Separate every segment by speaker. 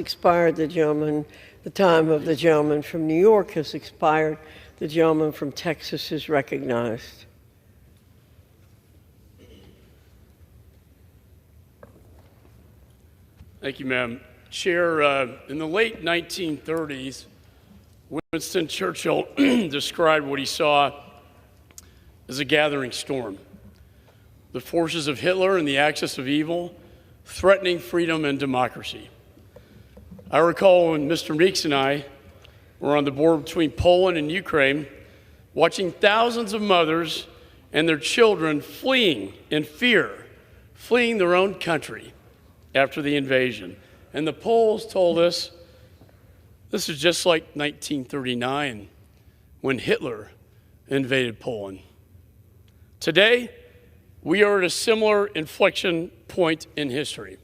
Speaker 1: has expired. The time of the gentleman from New York has expired. The gentleman from Texas is recognized.
Speaker 2: Thank you, ma'am. Chair, in the late 1930s, Winston Churchill described what he saw as a gathering storm. The forces of Hitler and the axis of evil threatening freedom and democracy. I recall when Mr. Meeks and I were on the border between Poland and Ukraine, watching thousands of mothers and their children fleeing in fear, fleeing their own country after the invasion. And the Poles told us this is just like 1939 when Hitler invaded Poland. Today, we are at a similar inflection point in history.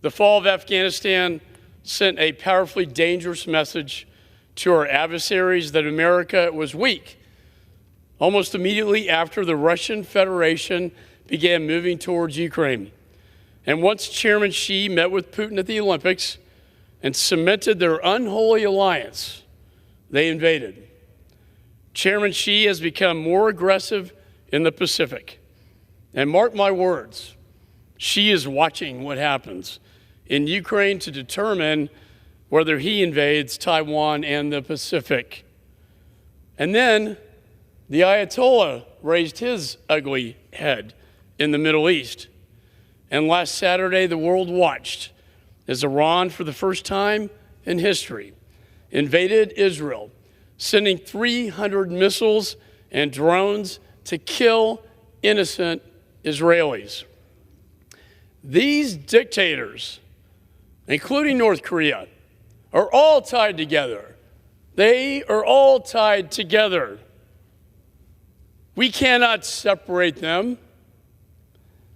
Speaker 2: The fall of Afghanistan sent a powerfully dangerous message to our adversaries that America was weak. Almost immediately after the Russian Federation began moving towards Ukraine. And once Chairman Xi met with Putin at the Olympics and cemented their unholy alliance, they invaded. Chairman Xi has become more aggressive in the Pacific. And mark my words, Xi is watching what happens in Ukraine to determine whether he invades Taiwan and the Pacific. And then the Ayatollah raised his ugly head in the Middle East. And last Saturday, the world watched as Iran, for the first time in history, invaded Israel, sending 300 missiles and drones to kill innocent Israelis. These dictators, including North Korea, are all tied together. They are all tied together. We cannot separate them.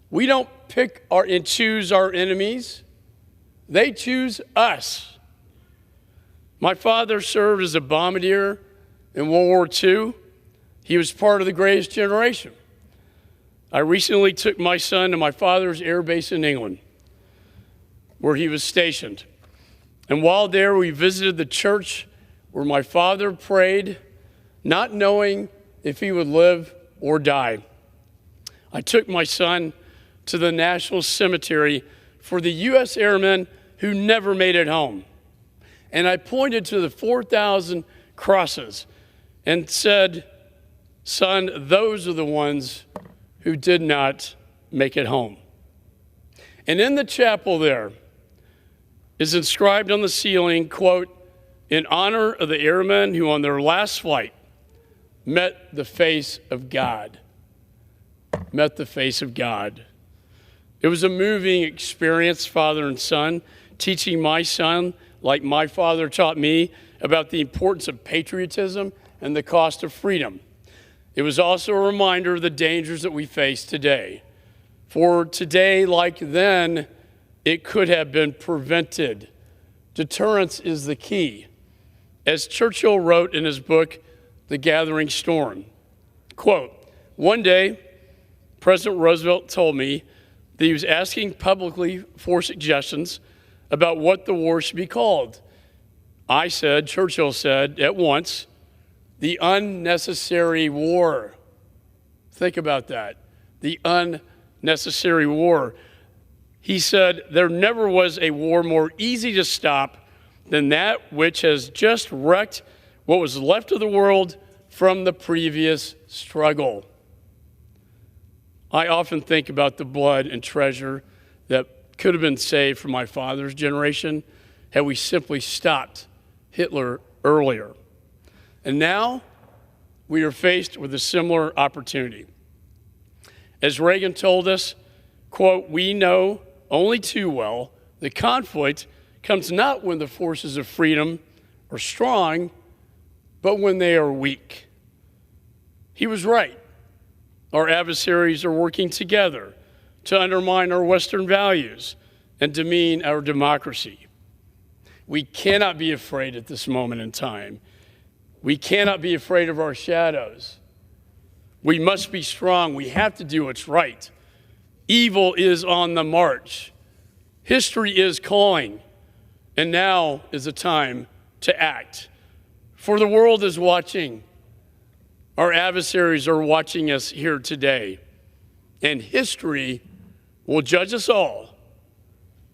Speaker 2: We don't pick and choose our enemies. They choose us. My father served as a bombardier in World War II. He was part of the greatest generation. I recently took my son to my father's air base in England, where he was stationed. And while there, we visited the church where my father prayed, not knowing if he would live or die. I took my son to the National Cemetery for the U.S. airmen who never made it home. And I pointed to the 4,000 crosses and said, son, those are the ones who did not make it home. And in the chapel there is inscribed on the ceiling, quote, in honor of the airmen who on their last flight met the face of God. Met the face of God. It was a moving experience, father and son, teaching my son, like my father taught me, about the importance of patriotism and the cost of freedom. It was also a reminder of the dangers that we face today. For today, like then, it could have been prevented. Deterrence is the key. As Churchill wrote in his book, The Gathering Storm, quote, one day, President Roosevelt told me that he was asking publicly for suggestions about what the war should be called. I said, Churchill said, at once, the unnecessary war. Think about that. The unnecessary war. He said, there never was a war more easy to stop than that which has just wrecked what was left of the world from the previous struggle. I often think about the blood and treasure that could have been saved from my father's generation had we simply stopped Hitler earlier. And now we are faced with a similar opportunity. As Reagan told us, quote, we know only too well the conflict comes not when the forces of freedom are strong, but when they are weak. He was right. Our adversaries are working together to undermine our Western values and demean our democracy. We cannot be afraid at this moment in time. We cannot be afraid of our shadows. We must be strong. We have to do what's right. Evil is on the march. History is calling. And now is the time to act. For the world is watching. Our adversaries are watching us here today. And history will judge us all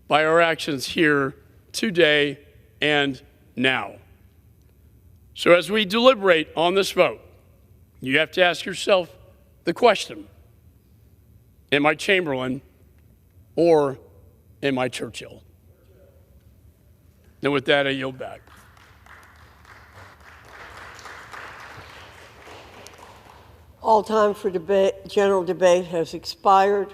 Speaker 2: by our actions here today and now. So as we deliberate on this vote, you have to ask yourself the question, am I Chamberlain or am I Churchill? And with that, I yield back.
Speaker 1: All time for debate, general debate has expired.